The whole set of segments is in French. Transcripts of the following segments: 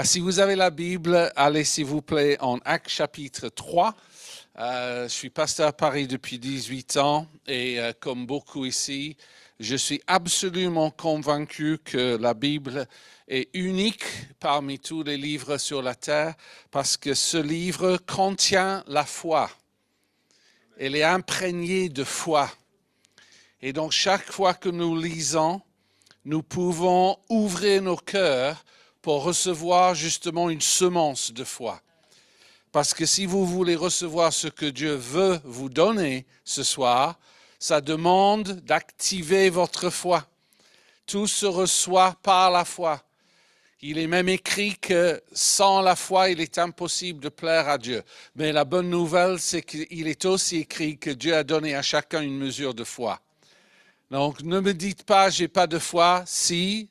Si vous avez la Bible, allez s'il vous plaît en Actes chapitre 3. Je suis pasteur à Paris depuis 18 ans et comme beaucoup ici, je suis absolument convaincu que la Bible est unique parmi tous les livres sur la terre parce que ce livre contient la foi. Elle est imprégnée de foi. Et donc chaque fois que nous lisons, nous pouvons ouvrir nos cœurs pour recevoir justement une semence de foi. Parce que si vous voulez recevoir ce que Dieu veut vous donner ce soir, ça demande d'activer votre foi. Tout se reçoit par la foi. Il est même écrit que sans la foi, il est impossible de plaire à Dieu. Mais la bonne nouvelle, c'est qu'il est aussi écrit que Dieu a donné à chacun une mesure de foi. Donc, ne me dites pas, j'ai pas de foi. Si.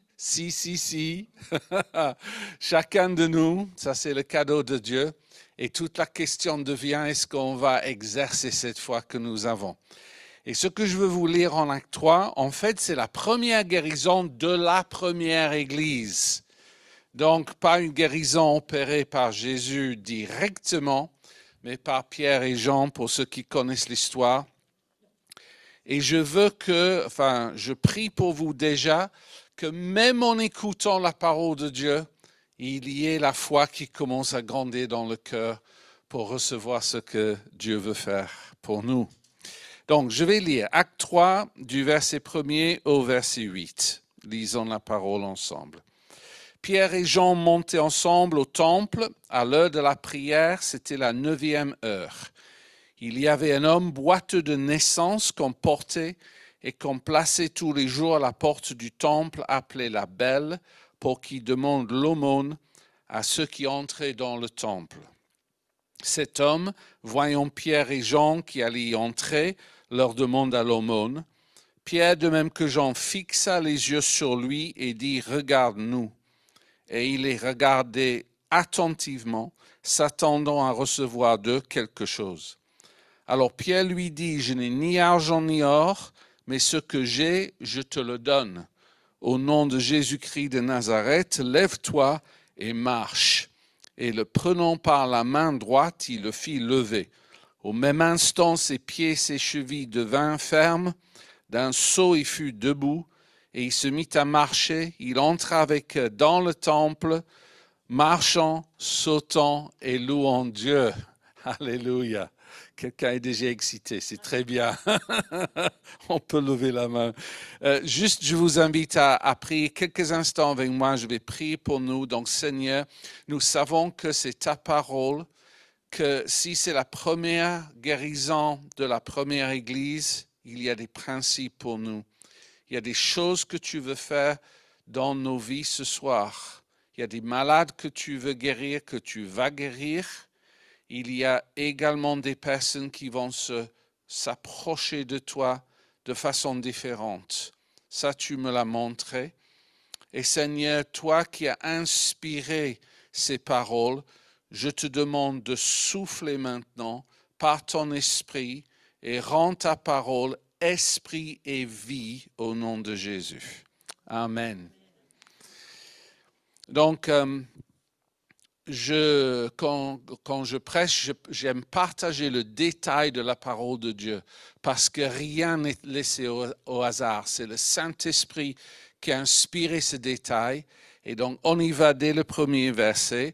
Chacun de nous, ça c'est le cadeau de Dieu. Et toute la question devient, est-ce qu'on va exercer cette foi que nous avons? Et ce que je veux vous lire en Acte 3, en fait, c'est la première guérison de la première Église. Donc, pas une guérison opérée par Jésus directement, mais par Pierre et Jean, pour ceux qui connaissent l'histoire. Et je prie pour vous déjà, que même en écoutant la parole de Dieu, il y ait la foi qui commence à grandir dans le cœur pour recevoir ce que Dieu veut faire pour nous. Donc, je vais lire Acte 3 du verset 1er au verset 8. Lisons la parole ensemble. Pierre et Jean montaient ensemble au temple. À l'heure de la prière, c'était la 9e heure. Il y avait un homme boiteux de naissance qu'on portait et qu'on plaçait tous les jours à la porte du temple, appelé la Belle, pour qu'il demande l'aumône à ceux qui entraient dans le temple. Cet homme, voyant Pierre et Jean qui allaient y entrer, leur demanda l'aumône. Pierre, de même que Jean, fixa les yeux sur lui et dit « Regarde-nous ». Et il les regardait attentivement, s'attendant à recevoir d'eux quelque chose. Alors Pierre lui dit, je n'ai ni argent ni or, mais ce que j'ai, je te le donne. Au nom de Jésus-Christ de Nazareth, lève-toi et marche. Et le prenant par la main droite, il le fit lever. Au même instant, ses pieds et ses chevilles devinrent fermes. D'un saut, il fut debout et il se mit à marcher. Il entra avec eux dans le temple, marchant, sautant et louant Dieu. Alléluia. Quelqu'un est déjà excité, c'est très bien. On peut lever la main. Juste, je vous invite à prier quelques instants avec moi. Je vais prier pour nous. Donc, Seigneur, nous savons que c'est ta parole, que si c'est la première guérison de la première Église, il y a des principes pour nous. Il y a des choses que tu veux faire dans nos vies ce soir. Il y a des malades que tu veux guérir, que tu vas guérir. Il y a également des personnes qui vont s'approcher de toi de façon différente. Ça, tu me l'as montré. Et Seigneur, toi qui as inspiré ces paroles, je te demande de souffler maintenant par ton esprit et rends ta parole esprit et vie au nom de Jésus. Amen. Donc, quand je prêche, j'aime partager le détail de la parole de Dieu parce que rien n'est laissé au hasard. C'est le Saint-Esprit qui a inspiré ce détail. Et donc, on y va dès le premier verset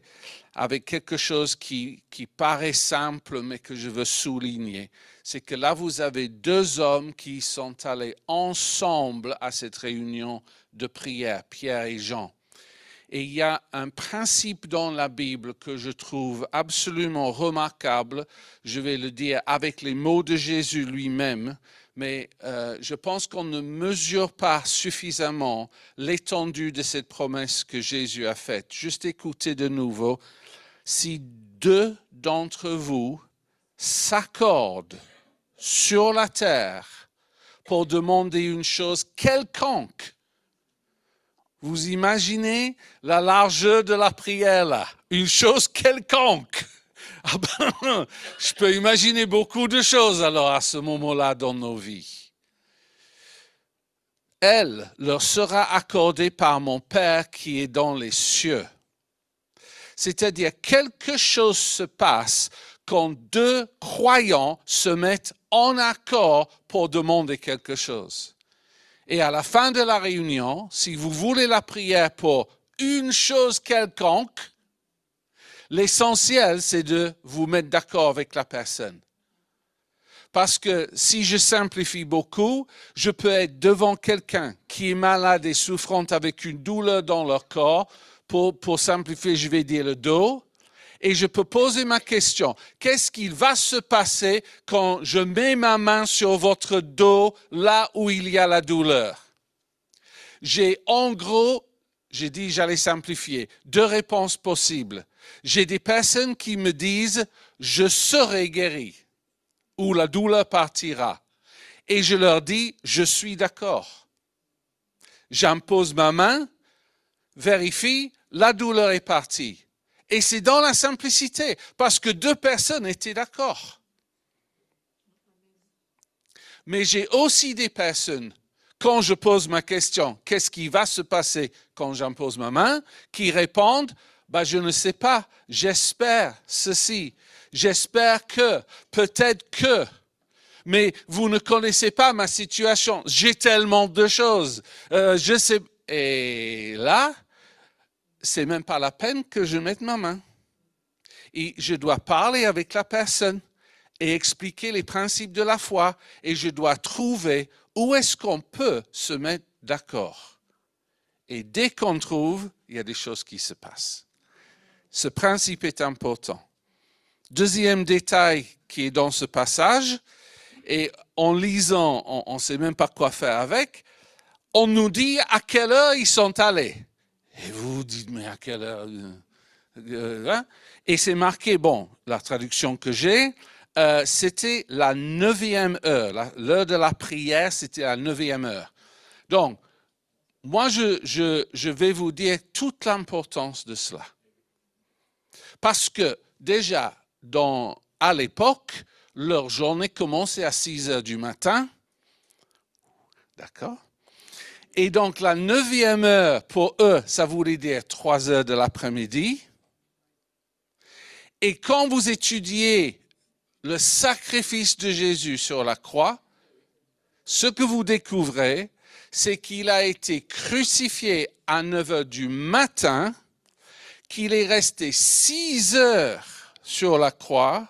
avec quelque chose qui paraît simple, mais que je veux souligner. C'est que là, vous avez deux hommes qui sont allés ensemble à cette réunion de prière, Pierre et Jean. Et il y a un principe dans la Bible que je trouve absolument remarquable. Je vais le dire avec les mots de Jésus lui-même, mais je pense qu'on ne mesure pas suffisamment l'étendue de cette promesse que Jésus a faite. Juste écoutez de nouveau. Si deux d'entre vous s'accordent sur la terre pour demander une chose quelconque, vous imaginez la largeur de la prière là, une chose quelconque. Ah ben, je peux imaginer beaucoup de choses alors à ce moment-là dans nos vies. Elle leur sera accordée par mon Père qui est dans les cieux. C'est-à-dire, quelque chose se passe quand deux croyants se mettent en accord pour demander quelque chose. Et à la fin de la réunion, si vous voulez la prière pour une chose quelconque, l'essentiel, c'est de vous mettre d'accord avec la personne. Parce que si je simplifie beaucoup, je peux être devant quelqu'un qui est malade et souffrant avec une douleur dans leur corps. Pour simplifier, je vais dire le dos. Et je peux poser ma question. Qu'est-ce qui va se passer quand je mets ma main sur votre dos, là où il y a la douleur? J'ai en gros, j'ai dit j'allais simplifier, deux réponses possibles. J'ai des personnes qui me disent « je serai guéri » ou « la douleur partira ». Et je leur dis « je suis d'accord ». J'impose ma main, vérifie, la douleur est partie. Et c'est dans la simplicité, parce que deux personnes étaient d'accord. Mais j'ai aussi des personnes, quand je pose ma question, qu'est-ce qui va se passer quand j'impose ma main, qui répondent, je ne sais pas, j'espère ceci, j'espère que, peut-être que, mais vous ne connaissez pas ma situation, j'ai tellement de choses, je sais, et là, c'est même pas la peine que je mette ma main. Et je dois parler avec la personne et expliquer les principes de la foi et je dois trouver où est-ce qu'on peut se mettre d'accord. Et dès qu'on trouve, il y a des choses qui se passent. Ce principe est important. Deuxième détail qui est dans ce passage, et en lisant, on ne sait même pas quoi faire avec, on nous dit à quelle heure ils sont allés. Et vous vous dites, mais à quelle heure hein? Et c'est marqué, la traduction que j'ai, c'était la 9e heure. L'heure de la prière, c'était la 9e heure. Donc, moi, je vais vous dire toute l'importance de cela. Parce que déjà, à l'époque, leur journée commençait à 6 heures du matin. D'accord? Et donc, la 9e heure, pour eux, ça voulait dire 3 heures de l'après-midi. Et quand vous étudiez le sacrifice de Jésus sur la croix, ce que vous découvrez, c'est qu'il a été crucifié à 9 heures du matin, qu'il est resté 6 heures sur la croix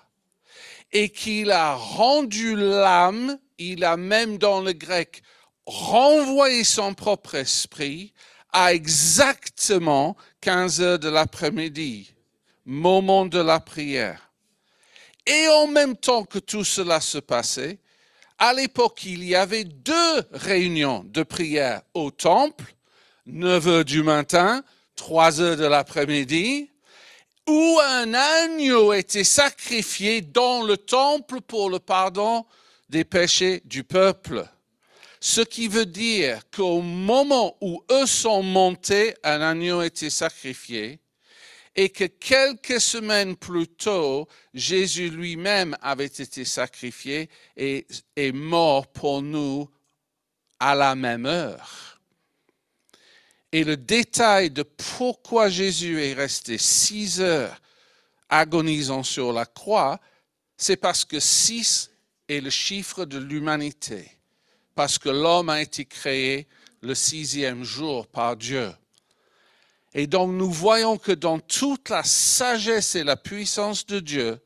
et qu'il a rendu l'âme, il a même dans le grec renvoyer son propre esprit à exactement 15 heures de l'après-midi, moment de la prière. Et en même temps que tout cela se passait, à l'époque, il y avait 2 réunions de prière au temple, 9 heures du matin, 3 heures de l'après-midi, où un agneau était sacrifié dans le temple pour le pardon des péchés du peuple. Ce qui veut dire qu'au moment où eux sont montés, un agneau était sacrifié et que quelques semaines plus tôt, Jésus lui-même avait été sacrifié et est mort pour nous à la même heure. Et le détail de pourquoi Jésus est resté 6 heures agonisant sur la croix, c'est parce que 6 est le chiffre de l'humanité. Parce que l'homme a été créé le 6e jour par Dieu. Et donc nous voyons que dans toute la sagesse et la puissance de Dieu,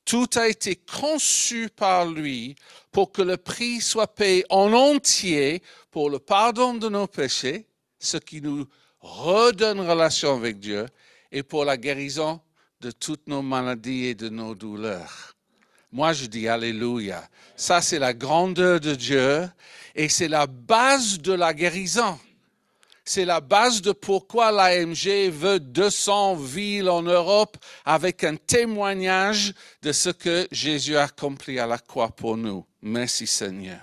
tout a été conçu par lui pour que le prix soit payé en entier pour le pardon de nos péchés, ce qui nous redonne relation avec Dieu, et pour la guérison de toutes nos maladies et de nos douleurs. Moi, je dis Alléluia. Ça, c'est la grandeur de Dieu et c'est la base de la guérison. C'est la base de pourquoi l'AMG veut 200 villes en Europe avec un témoignage de ce que Jésus a accompli à la croix pour nous. Merci Seigneur.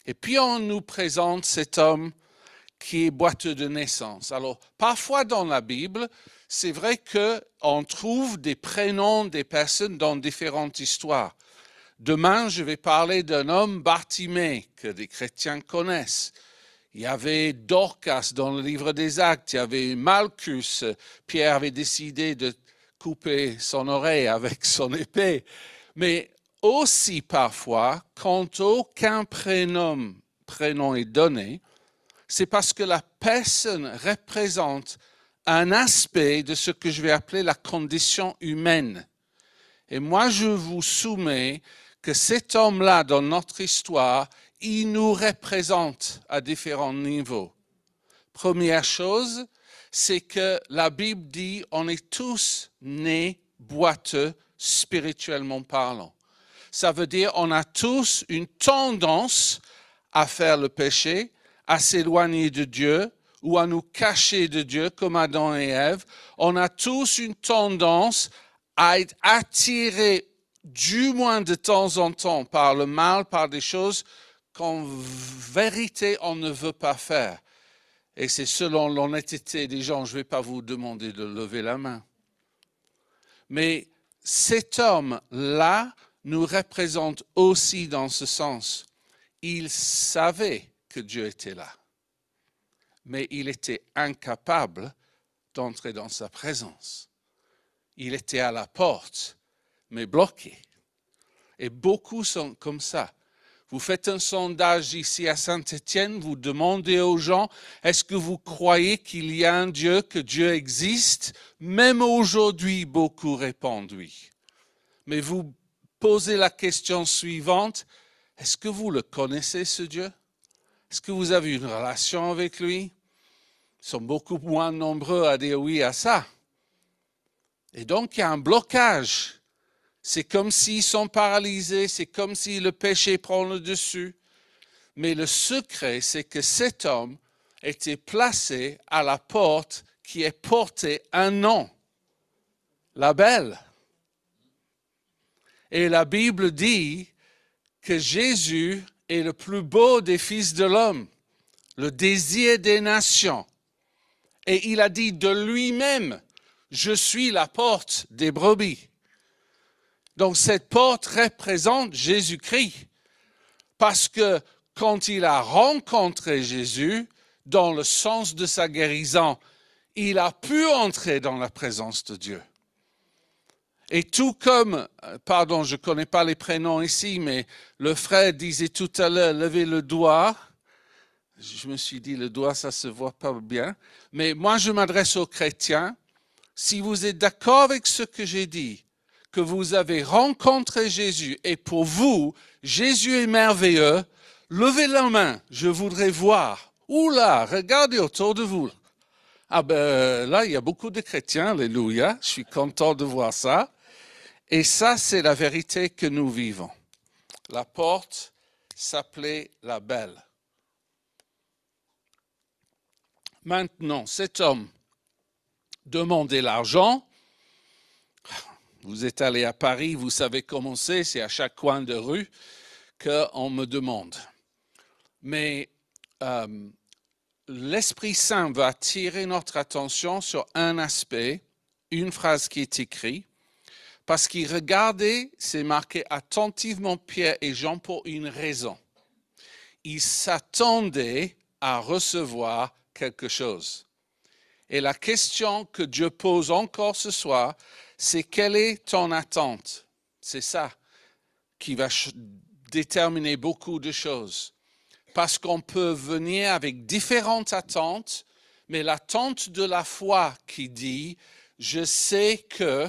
Et puis, on nous présente cet homme qui est boiteux de naissance. Alors, parfois dans la Bible, c'est vrai qu'on trouve des prénoms des personnes dans différentes histoires. Demain, je vais parler d'un homme Bartimée que des chrétiens connaissent, Il y avait Dorcas dans le livre des Actes, il y avait Malchus. Pierre avait décidé de couper son oreille avec son épée. Mais aussi parfois, quand aucun prénom est donné, c'est parce que la personne représente un aspect de ce que je vais appeler la condition humaine. Et moi, je vous soumets que cet homme-là, dans notre histoire, il nous représente à différents niveaux. Première chose, c'est que la Bible dit on est tous nés boiteux spirituellement parlant. Ça veut dire on a tous une tendance à faire le péché, à s'éloigner de Dieu ou à nous cacher de Dieu comme Adam et Ève. On a tous une tendance à être attirés du moins de temps en temps par le mal, par des choses qu'en vérité on ne veut pas faire. Et c'est selon l'honnêteté des gens, je ne vais pas vous demander de lever la main. Mais cet homme-là nous représente aussi dans ce sens. Il savait que Dieu était là, mais il était incapable d'entrer dans sa présence. Il était à la porte, mais bloqué. Et beaucoup sont comme ça. Vous faites un sondage ici à Saint-Étienne, vous demandez aux gens, est-ce que vous croyez qu'il y a un Dieu, que Dieu existe? Même aujourd'hui, beaucoup répondent oui. Mais vous posez la question suivante, est-ce que vous le connaissez, ce Dieu? Est-ce que vous avez une relation avec lui? Ils sont beaucoup moins nombreux à dire oui à ça. Et donc, il y a un blocage. C'est comme s'ils sont paralysés, c'est comme si le péché prend le dessus. Mais le secret, c'est que cet homme était placé à la porte qui est portée un nom, la belle. Et la Bible dit que Jésus est le plus beau des fils de l'homme, le désir des nations. Et il a dit de lui-même, je suis la porte des brebis. Donc cette porte représente Jésus-Christ. Parce que quand il a rencontré Jésus, dans le sens de sa guérison, il a pu entrer dans la présence de Dieu. Et tout comme, pardon, je ne connais pas les prénoms ici, mais le frère disait tout à l'heure, levez le doigt. Je me suis dit, le doigt, ça ne se voit pas bien. Mais moi, je m'adresse aux chrétiens. Si vous êtes d'accord avec ce que j'ai dit, que vous avez rencontré Jésus et pour vous, Jésus est merveilleux, levez la main, je voudrais voir. Oula, regardez autour de vous. Ah ben là, il y a beaucoup de chrétiens, alléluia, je suis content de voir ça. Et ça, c'est la vérité que nous vivons. La porte s'appelait la belle. Maintenant, cet homme demandait l'argent. Vous êtes allé à Paris, vous savez comment c'est à chaque coin de rue qu'on me demande. Mais l'Esprit Saint va attirer notre attention sur un aspect, une phrase qui est écrite, parce qu'il regardait, c'est marqué attentivement Pierre et Jean pour une raison. Ils s'attendaient à recevoir quelque chose. Et la question que Dieu pose encore ce soir, c'est quelle est ton attente? C'est ça qui va déterminer beaucoup de choses. Parce qu'on peut venir avec différentes attentes, mais l'attente de la foi qui dit, je sais que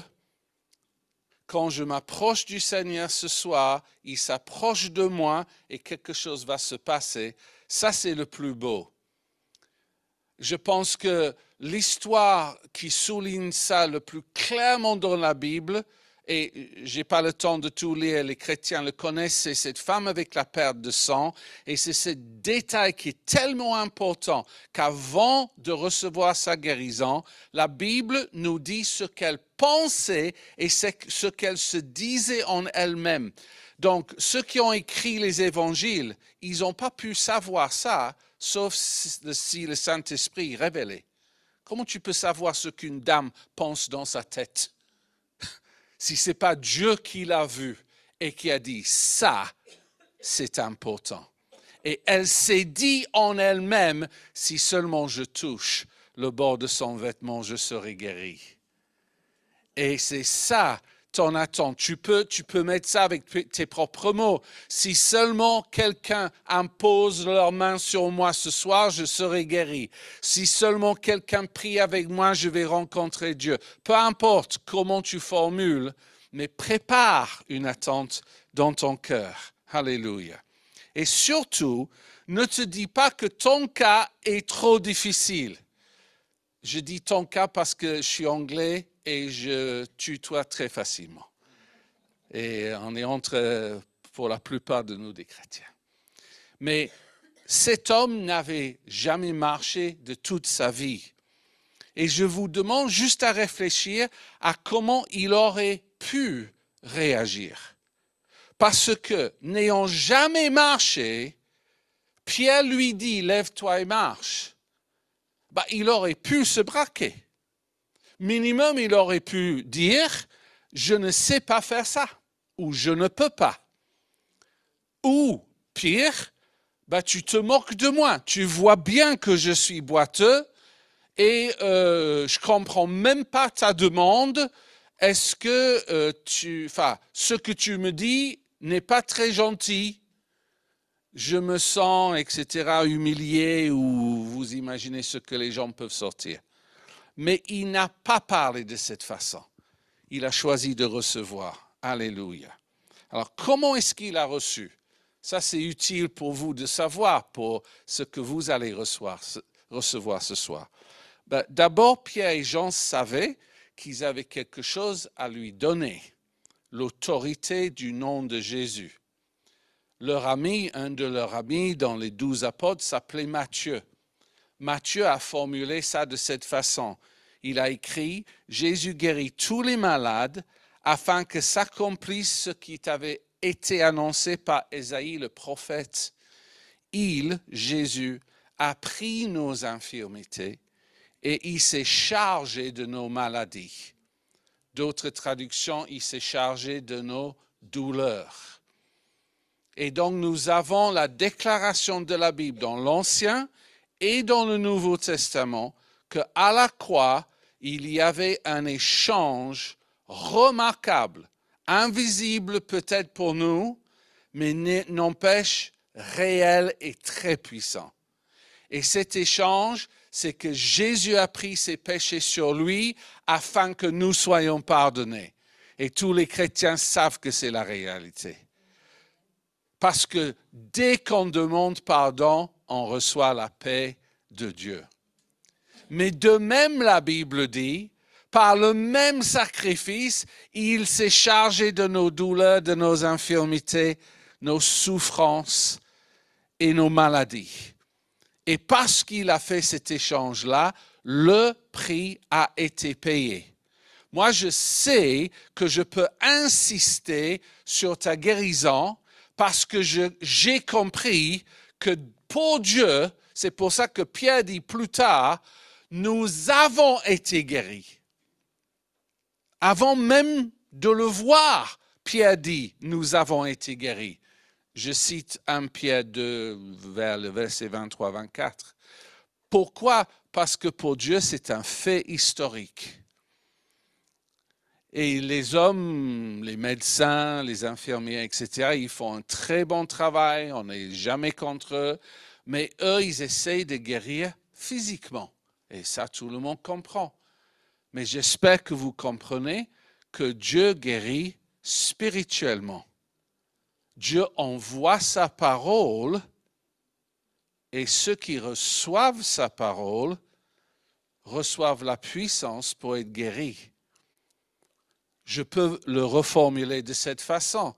quand je m'approche du Seigneur ce soir, il s'approche de moi et quelque chose va se passer. Ça, c'est le plus beau. Je pense que l'histoire qui souligne ça le plus clairement dans la Bible, et je n'ai pas le temps de tout lire, les chrétiens le connaissent, c'est cette femme avec la perte de sang, et c'est ce détail qui est tellement important qu'avant de recevoir sa guérison, la Bible nous dit ce qu'elle pensait et ce qu'elle se disait en elle-même. Donc, ceux qui ont écrit les évangiles, ils n'ont pas pu savoir ça, sauf si le Saint-Esprit révélait. Comment tu peux savoir ce qu'une dame pense dans sa tête si ce n'est pas Dieu qui l'a vu et qui a dit, ça, c'est important. Et elle s'est dit en elle-même, si seulement je touche le bord de son vêtement, je serai guéri. Et c'est ça ton attente. Tu peux mettre ça avec tes propres mots. Si seulement quelqu'un impose leurs mains sur moi ce soir, je serai guéri. Si seulement quelqu'un prie avec moi, je vais rencontrer Dieu. Peu importe comment tu formules, mais prépare une attente dans ton cœur. Alléluia. Et surtout, ne te dis pas que ton cas est trop difficile. Je dis ton cas parce que je suis anglais et je tutoie très facilement. Et on est pour la plupart de nous, des chrétiens. Mais cet homme n'avait jamais marché de toute sa vie. Et je vous demande juste à réfléchir à comment il aurait pu réagir. Parce que, n'ayant jamais marché, Pierre lui dit, lève-toi et marche. Il aurait pu se braquer. Minimum, il aurait pu dire, je ne sais pas faire ça, ou je ne peux pas. Ou, pire, tu te moques de moi. Tu vois bien que je suis boiteux et je ne comprends même pas ta demande. Est-ce que ce que tu me dis n'est pas très gentil? Je me sens, etc., humilié, ou vous imaginez ce que les gens peuvent sortir. Mais il n'a pas parlé de cette façon. Il a choisi de recevoir. Alléluia. Alors, comment est-ce qu'il a reçu? Ça, c'est utile pour vous de savoir pour ce que vous allez recevoir ce soir. D'abord, Pierre et Jean savaient qu'ils avaient quelque chose à lui donner, l'autorité du nom de Jésus. Un de leurs amis dans les 12 apôtres s'appelait Matthieu. Matthieu a formulé ça de cette façon. Il a écrit « Jésus guérit tous les malades afin que s'accomplisse ce qui avait été annoncé par Ésaïe le prophète. Il, Jésus, a pris nos infirmités et il s'est chargé de nos maladies. » D'autres traductions, il s'est chargé de nos douleurs. Et donc nous avons la déclaration de la Bible dans l'Ancien et dans le Nouveau Testament qu'à la croix, il y avait un échange remarquable, invisible peut-être pour nous, mais n'empêche réel et très puissant. Et cet échange, c'est que Jésus a pris ses péchés sur lui afin que nous soyons pardonnés. Et tous les chrétiens savent que c'est la réalité. Parce que dès qu'on demande pardon, on reçoit la paix de Dieu. Mais de même, la Bible dit, par le même sacrifice, il s'est chargé de nos douleurs, de nos infirmités, nos souffrances et nos maladies. Et parce qu'il a fait cet échange-là, le prix a été payé. Moi, je sais que je peux insister sur ta guérison parce que j'ai compris que pour Dieu, c'est pour ça que Pierre dit plus tard, nous avons été guéris. Avant même de le voir, Pierre dit, nous avons été guéris. Je cite 1 Pierre 2, vers le verset 23-24. Pourquoi? Parce que pour Dieu, c'est un fait historique. Et les hommes, les médecins, les infirmiers, etc., ils font un très bon travail, on n'est jamais contre eux, mais eux, ils essayent de guérir physiquement. Et ça, tout le monde comprend. Mais j'espère que vous comprenez que Dieu guérit spirituellement. Dieu envoie sa parole et ceux qui reçoivent sa parole reçoivent la puissance pour être guéris. Je peux le reformuler de cette façon.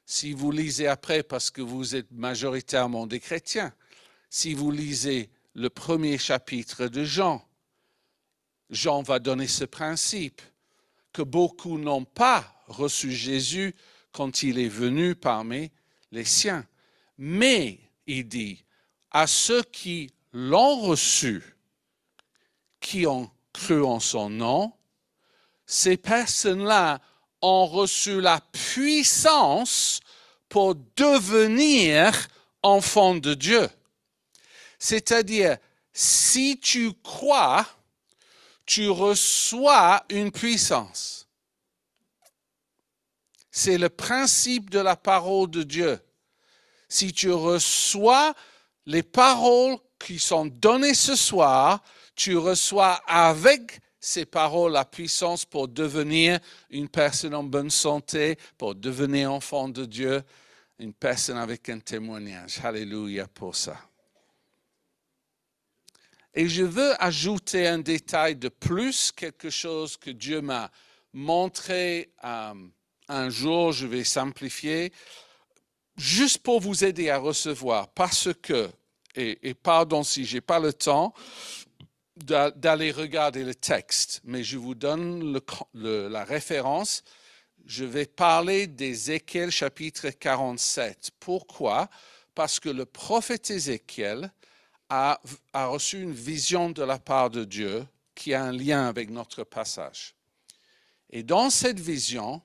Si vous lisez après, parce que vous êtes majoritairement des chrétiens, si vous lisez le premier chapitre de Jean, Jean va donner ce principe, que beaucoup n'ont pas reçu Jésus quand il est venu parmi les siens. Mais, il dit, à ceux qui l'ont reçu, qui ont cru en son nom, ces personnes-là ont reçu la puissance pour devenir enfant de Dieu. C'est-à-dire, si tu crois, tu reçois une puissance. C'est le principe de la parole de Dieu. Si tu reçois les paroles qui sont données ce soir, tu reçois avec ces paroles la puissance pour devenir une personne en bonne santé, pour devenir enfant de Dieu, une personne avec un témoignage. Alléluia pour ça. Et je veux ajouter un détail de plus, quelque chose que Dieu m'a montré un jour, je vais simplifier, juste pour vous aider à recevoir, parce que, et pardon si je n'ai pas le temps d'aller regarder le texte, mais je vous donne la référence. Je vais parler d'Ézéchiel chapitre 47. Pourquoi? Parce que le prophète Ézéchiel a reçu une vision de la part de Dieu qui a un lien avec notre passage. Et dans cette vision,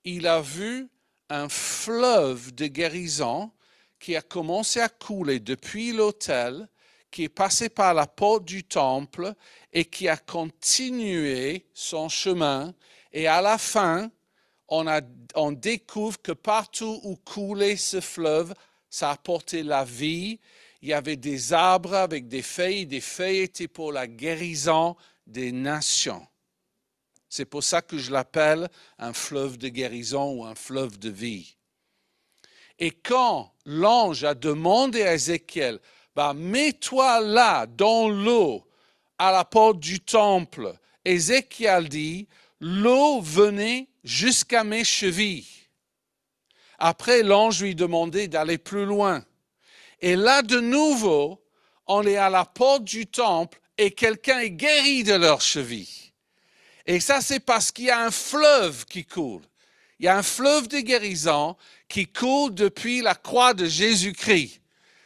il a vu un fleuve de guérison qui a commencé à couler depuis l'autel, qui est passé par la porte du temple et qui a continué son chemin. Et à la fin, on découvre que partout où coulait ce fleuve, ça apportait la vie. Il y avait des arbres avec des feuilles étaient pour la guérison des nations. C'est pour ça que je l'appelle un fleuve de guérison ou un fleuve de vie. Et quand l'ange a demandé à Ézéchiel, mets-toi là, dans l'eau, à la porte du temple, Ézéchiel dit, l'eau venait jusqu'à mes chevilles. Après, l'ange lui demandait d'aller plus loin. Et là, de nouveau, on est à la porte du temple et quelqu'un est guéri de leurs chevilles. Et ça, c'est parce qu'il y a un fleuve qui coule. Il y a un fleuve de guérison qui coule depuis la croix de Jésus-Christ.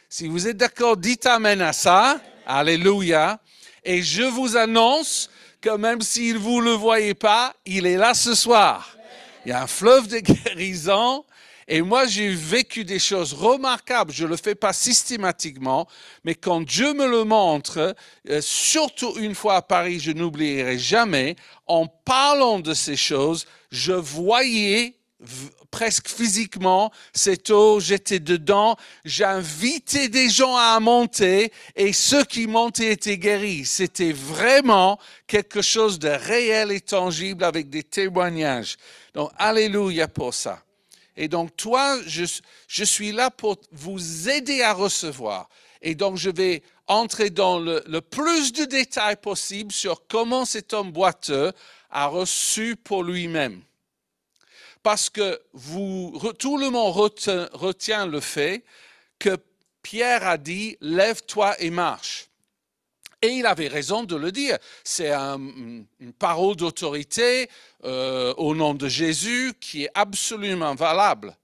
Si vous êtes d'accord, dites amen à ça. Alléluia. Et je vous annonce que même si vous ne le voyez pas, il est là ce soir. Il y a un fleuve de guérison. Et moi, j'ai vécu des choses remarquables. Je ne le fais pas systématiquement, mais quand Dieu me le montre, surtout une fois à Paris, je n'oublierai jamais, en parlant de ces choses, je voyais presque physiquement cette eau, j'étais dedans, j'invitais des gens à monter et ceux qui montaient étaient guéris. C'était vraiment quelque chose de réel et tangible avec des témoignages. Donc, alléluia pour ça. Et donc, toi, je suis là pour vous aider à recevoir. Et donc, je vais entrer dans le plus de détails possible sur comment cet homme boiteux a reçu pour lui-même. Parce que tout le monde retient le fait que Pierre a dit « Lève-toi et marche ». Et il avait raison de le dire. C'est une parole d'autorité au nom de Jésus qui est absolument valable.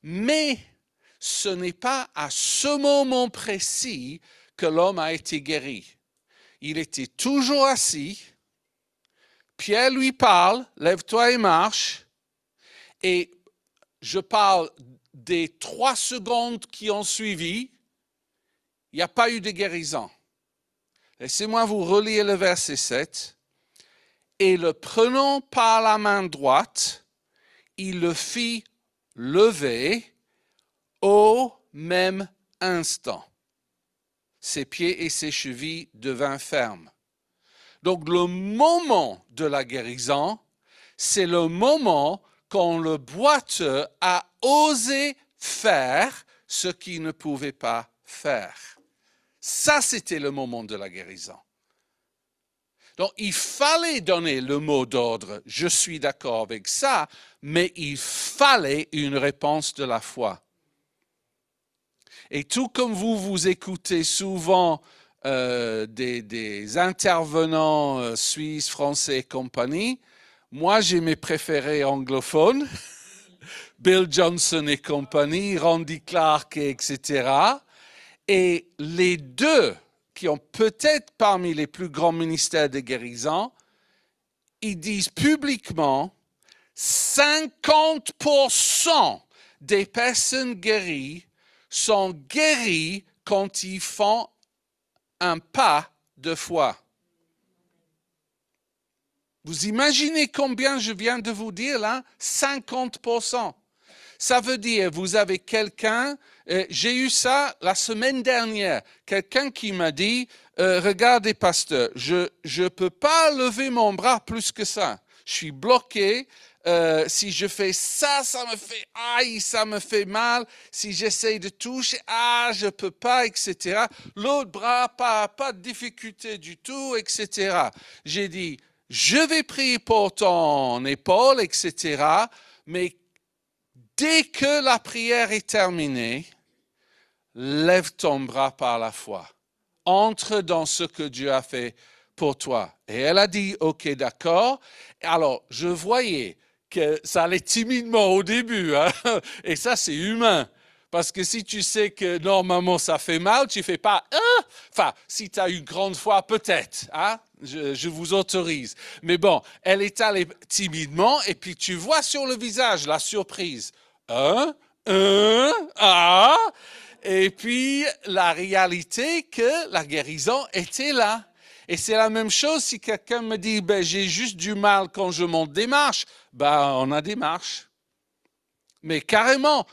Mais ce n'est pas à ce moment précis que l'homme a été guéri. Il était toujours assis. Pierre lui parle, lève-toi et marche. Et je parle des 3 secondes qui ont suivi. Il n'y a pas eu de guérison. Laissez-moi vous relire le verset 7. Et le prenant par la main droite, il le fit lever au même instant. Ses pieds et ses chevilles devinrent fermes. Donc le moment de la guérison, c'est le moment quand le boiteux a osé faire ce qu'il ne pouvait pas faire. Ça, c'était le moment de la guérison. Donc, il fallait donner le mot d'ordre. Je suis d'accord avec ça, mais il fallait une réponse de la foi. Et tout comme vous écoutez souvent des intervenants suisses, français et compagnie, moi, j'ai mes préférés anglophones, Bill Johnson et compagnie, Randy Clark, etc. Et les deux qui ont peut-être parmi les plus grands ministères de guérison, ils disent publiquement 50% des personnes guéries sont guéris quand ils font un pas de foi. Vous imaginez combien je viens de vous dire là? 50%. Ça veut dire, vous avez quelqu'un, j'ai eu ça la semaine dernière, quelqu'un qui m'a dit, regardez pasteur, je ne peux pas lever mon bras plus que ça. Je suis bloqué. Si je fais ça, ça me fait aïe, ça me fait mal. Si j'essaye de toucher, je ne peux pas, etc. L'autre bras, pas de difficulté du tout, etc. J'ai dit, je vais prier pour ton épaule, etc. Mais dès que la prière est terminée, lève ton bras par la foi. Entre dans ce que Dieu a fait pour toi. Et elle a dit, ok, d'accord. Alors, je voyais que ça allait timidement au début. Hein? Et ça, c'est humain. Parce que si tu sais que normalement ça fait mal, tu ne fais pas Enfin, si tu as une grande foi, peut-être. Hein? Je vous autorise. Mais bon, elle est allée timidement et puis tu vois sur le visage la surprise. Et puis la réalité que la guérison était là. Et c'est la même chose si quelqu'un me dit, j'ai juste du mal quand je monte des marches. On a des marches. Mais carrément,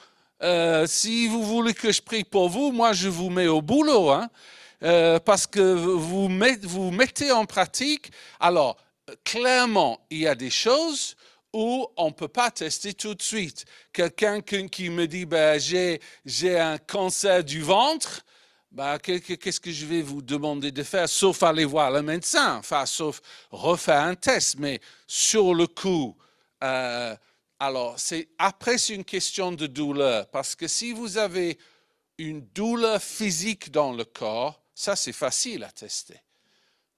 si vous voulez que je prie pour vous, moi je vous mets au boulot, hein, parce que vous mettez en pratique. Alors, clairement, il y a des choses où on ne peut pas tester tout de suite. Quelqu'un qui me dit, j'ai un cancer du ventre, qu'est-ce que je vais vous demander de faire, sauf aller voir le médecin, enfin, sauf refaire un test. Mais sur le coup, alors, après, c'est une question de douleur, parce que si vous avez une douleur physique dans le corps, ça, c'est facile à tester.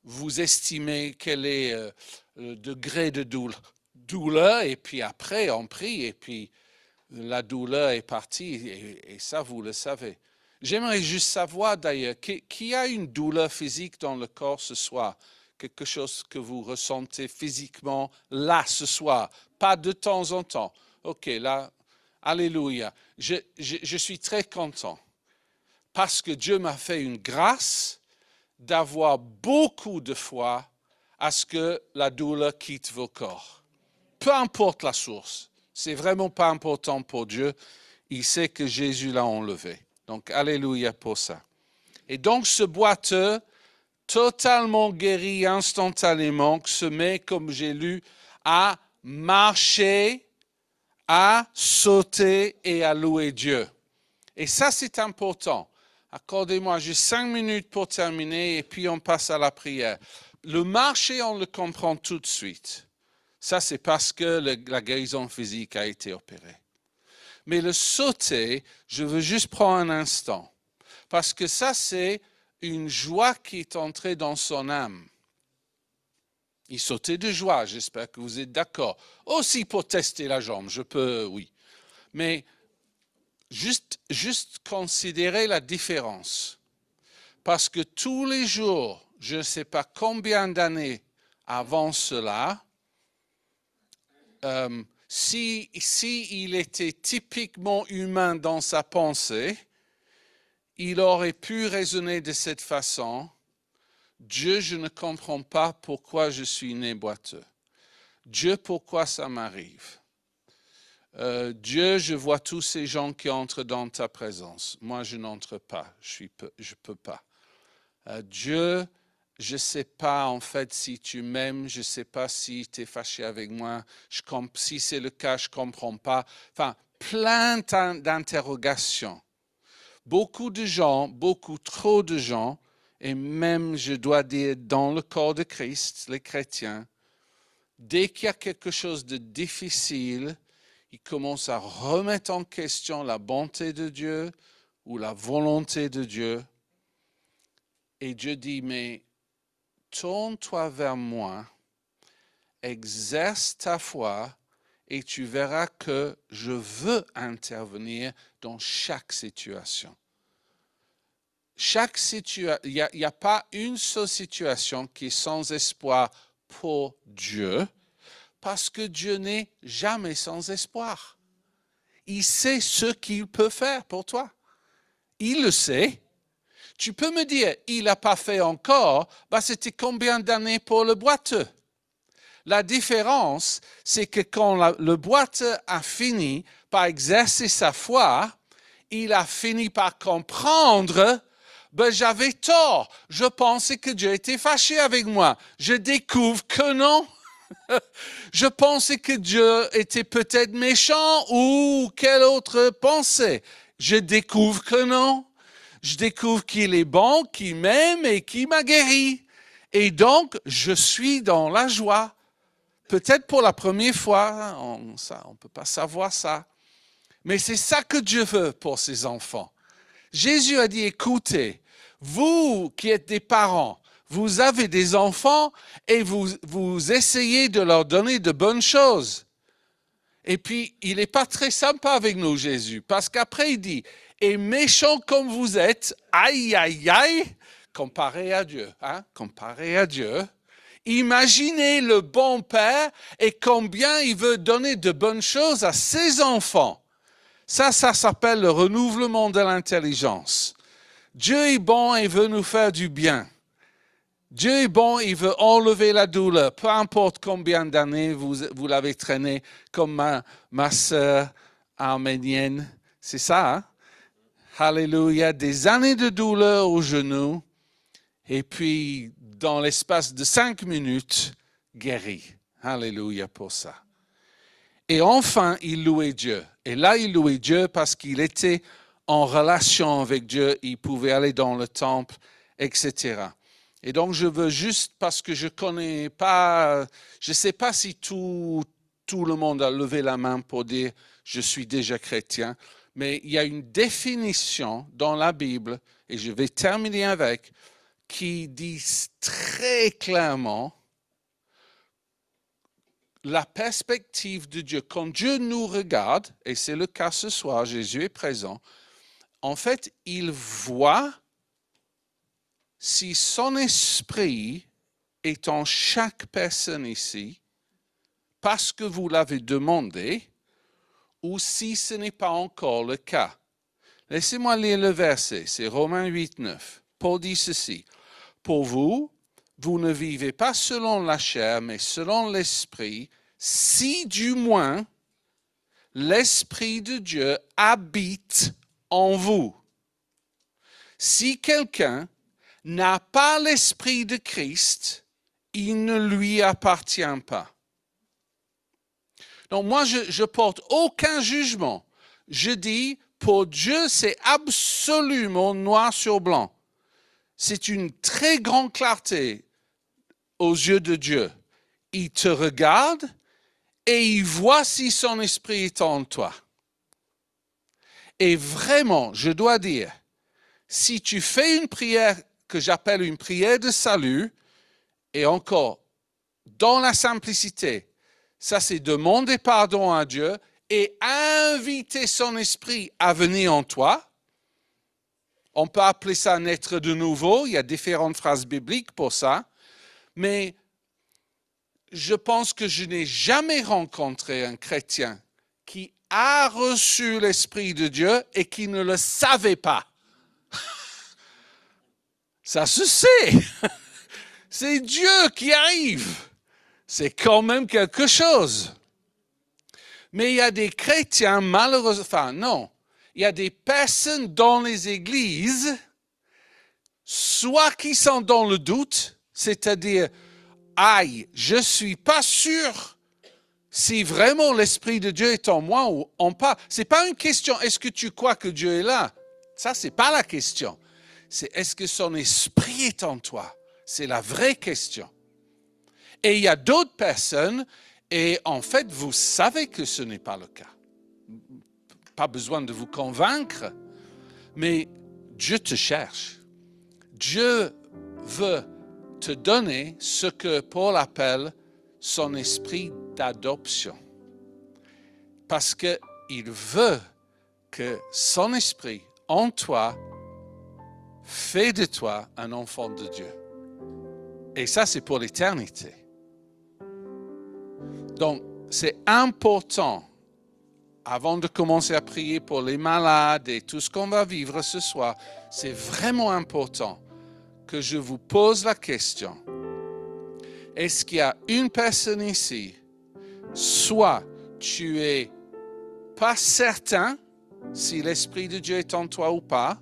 Vous estimez quel est le degré de douleur, et puis après, on prie, et puis la douleur est partie, et ça, vous le savez. J'aimerais juste savoir, d'ailleurs, qui a une douleur physique dans le corps ce soir? Quelque chose que vous ressentez physiquement là, ce soir, pas de temps en temps. OK, là, alléluia. Je suis très content parce que Dieu m'a fait une grâce d'avoir beaucoup de foi à ce que la douleur quitte vos corps. Peu importe la source, c'est vraiment pas important pour Dieu. Il sait que Jésus l'a enlevé. Donc, alléluia pour ça. Et donc, ce boiteux, totalement guéri instantanément, se met, comme j'ai lu, à marcher, à sauter et à louer Dieu. Et ça, c'est important. Accordez-moi juste 5 minutes pour terminer et puis on passe à la prière. Le marcher, on le comprend tout de suite. Ça, c'est parce que la guérison physique a été opérée. Mais le sauter, je veux juste prendre un instant. Parce que ça, c'est une joie qui est entrée dans son âme. Il sautait de joie, j'espère que vous êtes d'accord. Aussi pour tester la jambe, je peux, oui. Mais juste considérer la différence. Parce que tous les jours, je ne sais pas combien d'années avant cela, si il était typiquement humain dans sa pensée, il aurait pu raisonner de cette façon. Dieu, je ne comprends pas pourquoi je suis né boiteux. Dieu, pourquoi ça m'arrive? Dieu, je vois tous ces gens qui entrent dans ta présence. Moi, je n'entre pas. Je peux pas. Dieu, je ne sais pas en fait si tu m'aimes. Je ne sais pas si tu es fâché avec moi. Si c'est le cas, je ne comprends pas. Enfin, plein d'interrogations. Beaucoup de gens, beaucoup trop de gens, et même, je dois dire, dans le corps de Christ, les chrétiens, dès qu'il y a quelque chose de difficile, ils commencent à remettre en question la bonté de Dieu ou la volonté de Dieu. Et Dieu dit, mais tourne-toi vers moi, exerce ta foi, et tu verras que je veux intervenir dans chaque situation. Il n'y a pas une seule situation qui est sans espoir pour Dieu, parce que Dieu n'est jamais sans espoir. Il sait ce qu'il peut faire pour toi. Il le sait. Tu peux me dire, il n'a pas fait encore, c'était combien d'années pour le boiteux? La différence, c'est que quand le boiteux a fini par exercer sa foi, il a fini par comprendre, j'avais tort. Je pensais que Dieu était fâché avec moi. Je découvre que non. Je pensais que Dieu était peut-être méchant ou quelle autre pensée. Je découvre que non. Je découvre qu'il est bon, qu'il m'aime et qu'il m'a guéri. Et donc, je suis dans la joie. Peut-être pour la première fois, on ne peut pas savoir ça. Mais c'est ça que Dieu veut pour ses enfants. Jésus a dit, écoutez, vous qui êtes des parents, vous avez des enfants et vous essayez de leur donner de bonnes choses. Et puis, il n'est pas très sympa avec nous, Jésus, parce qu'après, il dit, et méchant comme vous êtes, aïe, aïe, aïe, comparé à Dieu, comparé à Dieu. Imaginez le bon Père et combien il veut donner de bonnes choses à ses enfants. Ça s'appelle le renouvellement de l'intelligence. Dieu est bon et veut nous faire du bien. Dieu est bon, il veut enlever la douleur. Peu importe combien d'années vous l'avez traîné, comme ma sœur arménienne. C'est ça, hein? Alléluia. Des années de douleur au genou. Et puis, dans l'espace de 5 minutes, guéri. Alléluia pour ça. Et enfin, il louait Dieu. Et là, il louait Dieu parce qu'il était en relation avec Dieu. Il pouvait aller dans le temple, etc. Et donc, je veux juste, parce que je connais pas, je ne sais pas si tout le monde a levé la main pour dire « je suis déjà chrétien », mais il y a une définition dans la Bible, et je vais terminer avec, qui dit très clairement la perspective de Dieu. Quand Dieu nous regarde, et c'est le cas ce soir, Jésus est présent, en fait, il voit si son esprit est en chaque personne ici, parce que vous l'avez demandé, ou si ce n'est pas encore le cas. Laissez-moi lire le verset, c'est Romains 8, 9. Paul dit ceci, « Pour vous, vous ne vivez pas selon la chair, mais selon l'esprit, si du moins l'esprit de Dieu habite en vous. Si quelqu'un n'a pas l'esprit de Christ, il ne lui appartient pas. » Donc moi, je porte aucun jugement. Je dis, pour Dieu, c'est absolument noir sur blanc. C'est une très grande clarté aux yeux de Dieu. Il te regarde et il voit si son esprit est en toi. Et vraiment, je dois dire, si tu fais une prière que j'appelle une prière de salut, et encore, dans la simplicité, ça c'est demander pardon à Dieu et inviter son esprit à venir en toi. On peut appeler ça naître de nouveau, il y a différentes phrases bibliques pour ça, mais je pense que je n'ai jamais rencontré un chrétien qui a reçu l'Esprit de Dieu et qui ne le savait pas. Ça se sait. C'est Dieu qui arrive. C'est quand même quelque chose. Mais il y a des chrétiens malheureusement, enfin non, il y a des personnes dans les églises, soit qui sont dans le doute, c'est-à-dire, aïe, je ne suis pas sûr si vraiment l'Esprit de Dieu est en moi ou pas. Ce n'est pas une question, est-ce que tu crois que Dieu est là? Ça, ce n'est pas la question. C'est est-ce que son Esprit est en toi? C'est la vraie question. Et il y a d'autres personnes, et en fait, vous savez que ce n'est pas le cas. Pas besoin de vous convaincre, mais Dieu te cherche. Dieu veut te donner ce que Paul appelle son esprit d'adoption. Parce qu'il veut que son esprit en toi fait de toi un enfant de Dieu. Et ça, c'est pour l'éternité. Donc, c'est important avant de commencer à prier pour les malades et tout ce qu'on va vivre ce soir, c'est vraiment important que je vous pose la question. Est-ce qu'il y a une personne ici, soit tu es pas certain si l'Esprit de Dieu est en toi ou pas,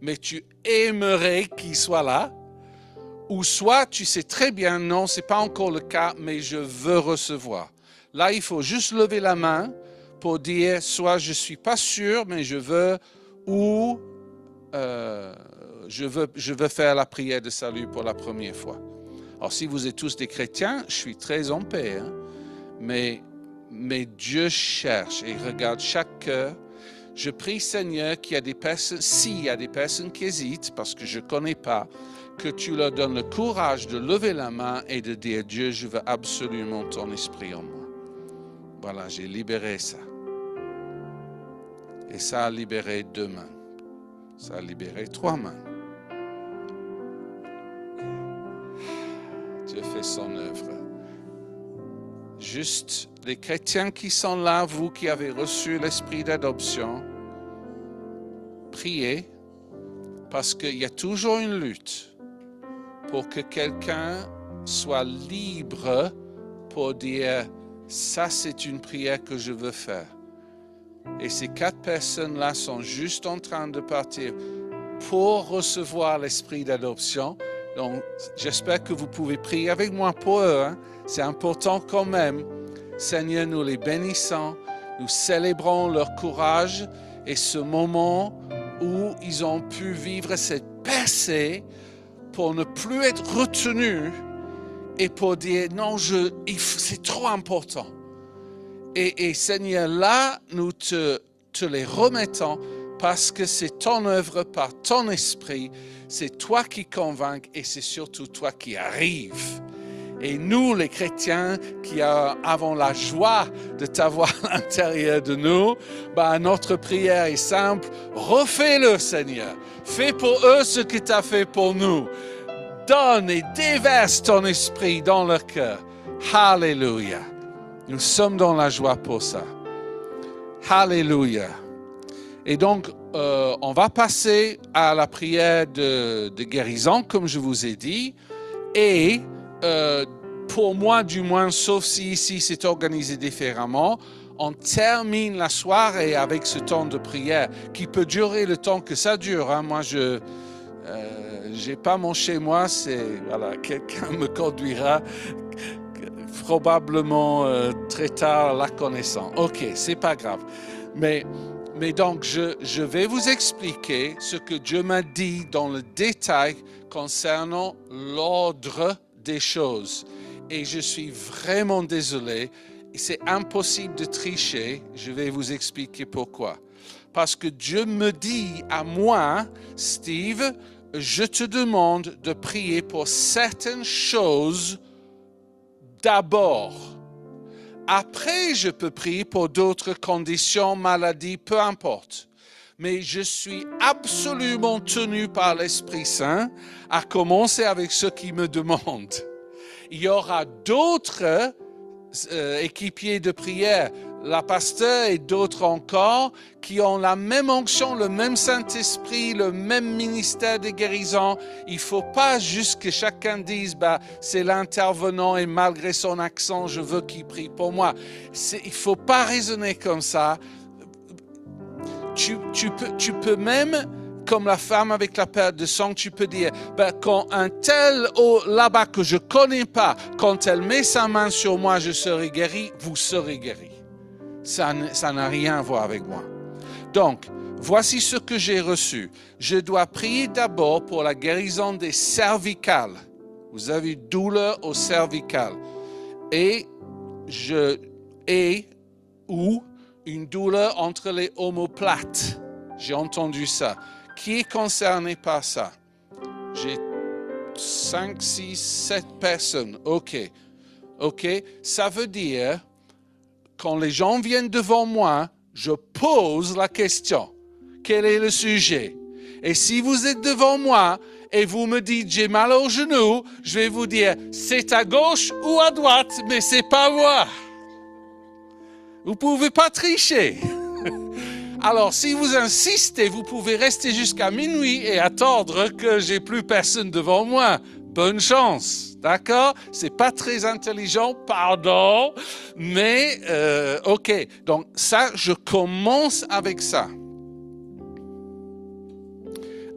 mais tu aimerais qu'il soit là, ou soit tu sais très bien, non, ce n'est pas encore le cas, mais je veux recevoir. Là, il faut juste lever la main pour dire, soit je ne suis pas sûr, mais je veux, ou je veux faire la prière de salut pour la première fois. Alors, si vous êtes tous des chrétiens, je suis très en paix, hein? Mais Dieu cherche et regarde chaque cœur. Je prie, Seigneur, qu'il y a des personnes, s'il y a des personnes qui hésitent, parce que je ne connais pas, que tu leur donnes le courage de lever la main et de dire, Dieu, je veux absolument ton esprit en moi. Voilà, j'ai libéré ça. Et ça a libéré 2 mains. Ça a libéré 3 mains. Dieu fait son œuvre. Juste les chrétiens qui sont là, vous qui avez reçu l'esprit d'adoption, priez, parce qu'il y a toujours une lutte pour que quelqu'un soit libre pour dire « ça c'est une prière que je veux faire ». Et ces 4 personnes-là sont juste en train de partir pour recevoir l'esprit d'adoption. Donc, j'espère que vous pouvez prier avec moi pour eux. Hein? C'est important quand même. Seigneur, nous les bénissons. Nous célébrons leur courage et ce moment où ils ont pu vivre cette percée pour ne plus être retenus et pour dire non, c'est trop important. Et Seigneur, là, nous te les remettons parce que c'est ton œuvre par ton esprit. C'est toi qui convaincs et c'est surtout toi qui arrives. Et nous, les chrétiens, qui avons la joie de t'avoir à l'intérieur de nous, notre prière est simple. Refais-le, Seigneur. Fais pour eux ce que tu as fait pour nous. Donne et déverse ton esprit dans leur cœur. Alléluia. Nous sommes dans la joie pour ça. Alléluia. Et donc, on va passer à la prière de guérison, comme je vous ai dit. Et pour moi, du moins, sauf si ici c'est organisé différemment, on termine la soirée avec ce temps de prière qui peut durer le temps que ça dure. Hein. Moi, je n'ai pas mon chez moi, quelqu'un me conduira probablement très tard la connaissant. Ok, c'est pas grave. Mais donc, je vais vous expliquer ce que Dieu m'a dit dans le détail concernant l'ordre des choses. Et je suis vraiment désolé. C'est impossible de tricher. Je vais vous expliquer pourquoi. Parce que Dieu me dit à moi, Steve, je te demande de prier pour certaines choses d'abord. Après, je peux prier pour d'autres conditions, maladies, peu importe. Mais je suis absolument tenu par l'Esprit Saint à commencer avec ce qu'il me demande. Il y aura d'autres équipiers de prière, la pasteur et d'autres encore, qui ont la même onction, le même Saint-Esprit, le même ministère de guérison. Il ne faut pas juste que chacun dise c'est l'intervenant et malgré son accent, je veux qu'il prie pour moi. Il ne faut pas raisonner comme ça. Tu peux même, comme la femme avec la perte de sang, tu peux dire, quand un tel là-bas que je ne connais pas, quand elle met sa main sur moi, je serai guéri, vous serez guéri. Ça n'a rien à voir avec moi. Donc, voici ce que j'ai reçu. Je dois prier d'abord pour la guérison des cervicales. Vous avez douleur au cervical. Ou une douleur entre les omoplates. J'ai entendu ça. Qui est concerné par ça? J'ai 5, 6, 7 personnes. OK. Ça veut dire, quand les gens viennent devant moi, je pose la question. Quel est le sujet? Et si vous êtes devant moi et vous me dites j'ai mal au genou, je vais vous dire c'est à gauche ou à droite, mais c'est pas moi. Vous ne pouvez pas tricher. Alors, si vous insistez, vous pouvez rester jusqu'à minuit et attendre que j'ai plus personne devant moi. Bonne chance, d'accord? C'est pas très intelligent, pardon, mais ok. Donc ça, je commence avec ça.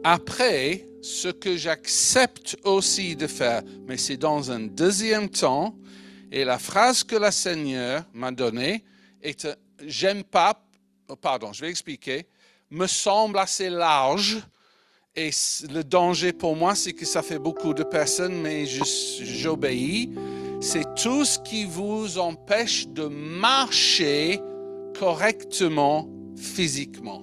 Après, ce que j'accepte aussi de faire, mais c'est dans un deuxième temps, et la phrase que la Seigneur m'a donnée est « j'aime pas », pardon, je vais expliquer, me semble assez large. Et le danger pour moi, c'est que ça fait beaucoup de personnes, mais j'obéis. C'est tout ce qui vous empêche de marcher correctement physiquement.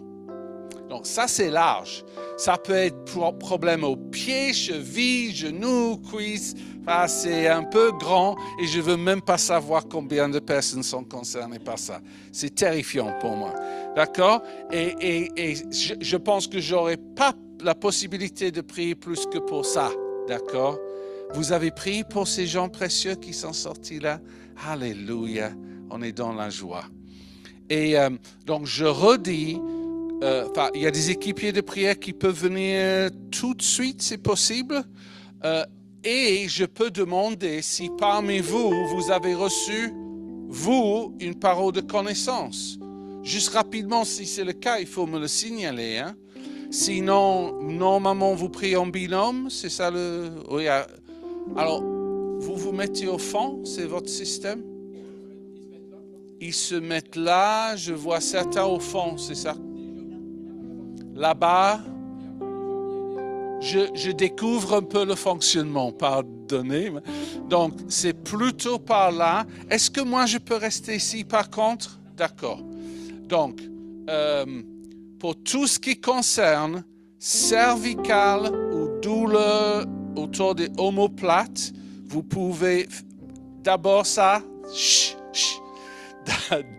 Donc ça, c'est large. Ça peut être problème aux pieds, chevilles, genoux, cuisses. Enfin, c'est un peu grand et je ne veux même pas savoir combien de personnes sont concernées par ça. C'est terrifiant pour moi. D'accord? Et je pense que je n'aurais pas la possibilité de prier plus que pour ça. D'accord? Vous avez prié pour ces gens précieux qui sont sortis là? Alléluia. On est dans la joie. Et donc, je redis, il y a des équipiers de prière qui peuvent venir tout de suite, c'est possible. Et je peux demander si parmi vous, vous avez reçu, vous, une parole de connaissance. Juste rapidement, si c'est le cas, il faut me le signaler. Hein? Sinon, normalement, vous priez en binôme, c'est ça le... Oui, alors, vous vous mettez au fond, c'est votre système? Ils se mettent là, je vois certains au fond, c'est ça? Là-bas, je découvre un peu le fonctionnement, pardonnez. Donc, c'est plutôt par là. Est-ce que moi, je peux rester ici par contre? D'accord. Donc, pour tout ce qui concerne cervical ou douleur autour des omoplates, vous pouvez d'abord ça,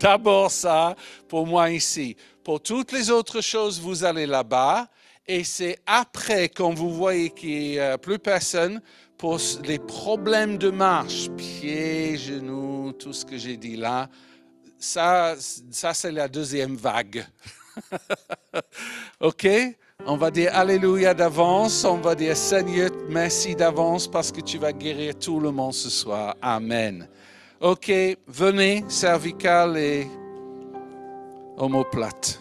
d'abord ça pour moi ici. Pour toutes les autres choses, vous allez là-bas et c'est après, quand vous voyez qu'il n'y a plus personne, pour les problèmes de marche, pieds, genoux, tout ce que j'ai dit là, ça c'est la deuxième vague. OK? On va dire Alléluia d'avance. On va dire Seigneur, merci d'avance parce que tu vas guérir tout le monde ce soir. Amen. OK, venez, cervical et omoplate.